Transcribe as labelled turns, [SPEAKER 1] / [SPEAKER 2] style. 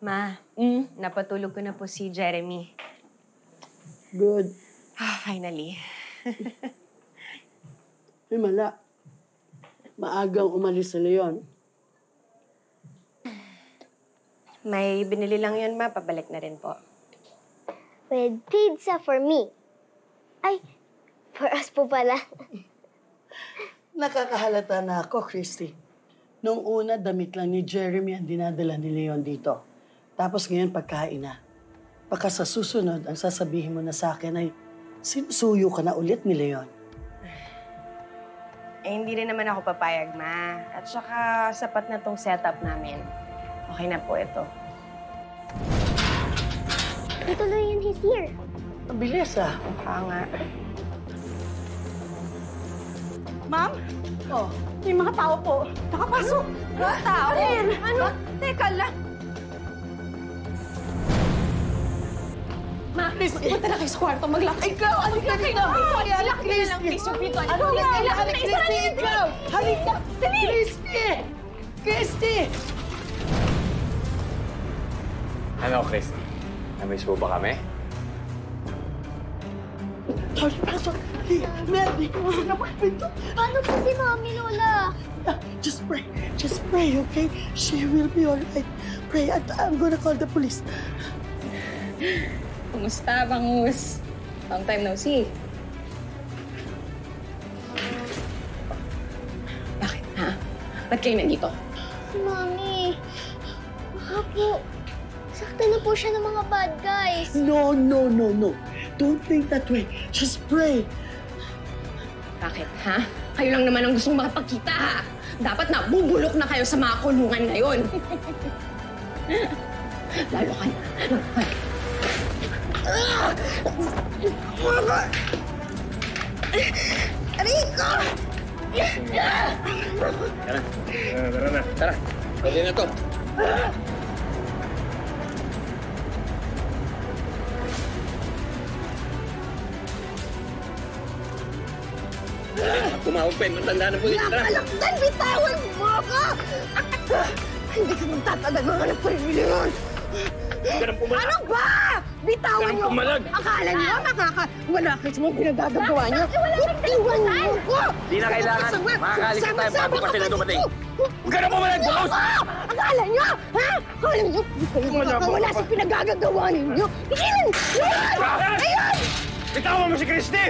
[SPEAKER 1] Ma, napatulog ko na po si Jeremy.
[SPEAKER 2] Good.
[SPEAKER 1] Finally.
[SPEAKER 2] Mala. Maagang umalis si Leon.
[SPEAKER 1] May binili lang yun, Ma. Pabalik na rin po.
[SPEAKER 3] With pizza for me. Ay, for us po pala.
[SPEAKER 2] Nakakahalata na ako, Christy. Nung una, damit lang ni Jeremy ang dinadala ni Leon dito. Tapos ngayon, pagkain na. Baka sa susunod, ang sasabihin mo na sa akin ay sinusuyo ka na ulit ni Leon.
[SPEAKER 1] Hindi rin naman ako papayag, Ma. At saka, sapat na tong setup namin. Okay na po ito.
[SPEAKER 3] Tito Leon, he's here.
[SPEAKER 2] Ang bilis, ah.
[SPEAKER 1] Nga.
[SPEAKER 4] Ma'am,
[SPEAKER 2] Oh,
[SPEAKER 4] may mga tao po. Nakapasok.
[SPEAKER 1] Mga tao? Ano? Teka lang.
[SPEAKER 4] Ma, please, punta na kayo sa kwarto. Mag-lock.
[SPEAKER 2] ikaw! Halika dito!
[SPEAKER 4] Lock na lang, please, yung pinto.
[SPEAKER 2] Ano yan? Kailangan na Christy, ikaw! Halika! Christy! Christy!
[SPEAKER 5] Ano, Christy? Namiss mo ba kami?
[SPEAKER 2] Sorry, pasok! Melody, saan na po yung pinto?
[SPEAKER 3] Paano po si Mami, Lola?
[SPEAKER 2] Just pray, okay? She will be all right. Pray, at I'm gonna call the police.
[SPEAKER 4] Kumusta, Bangus? Long time no see. Bakit, ha? Ba't kayo nandito?
[SPEAKER 3] Si Mami. Baka po, saktan na po siya ng mga bad guys.
[SPEAKER 2] No. Don't think that way. Just pray.
[SPEAKER 4] Bakit, ha? Kayo lang naman ang gustong makapagkita, ha? Dapat nabubulok na kayo sa mga kulungan ngayon. Lalo ka na.
[SPEAKER 3] Rico!
[SPEAKER 5] Tara na. Tara. Pwede na to. Tumawag pa yung matanda na pulis. Tara.
[SPEAKER 3] Nakalakdan, bitawan mo ako! Hindi ka magtatagal mga anak ko rin yun!
[SPEAKER 5] Ganang pumalag.
[SPEAKER 3] Ano ba? Bitawan niyo!
[SPEAKER 5] Pumalag.
[SPEAKER 3] Akala niyo wala kayo sa mga pinagagagawa niyo? Iwan niyo ko!
[SPEAKER 5] Di na kailangan. Makakalis na tayo bago pa sila dumating. Huwag ka na pumalag, boss!
[SPEAKER 3] Akala niyo? Ha? Akala niyo? Hindi kayo makakawala sa pinagagagawa ninyo? Tigilan! Ayun! Ayun!
[SPEAKER 5] Bitawan mo si Christy!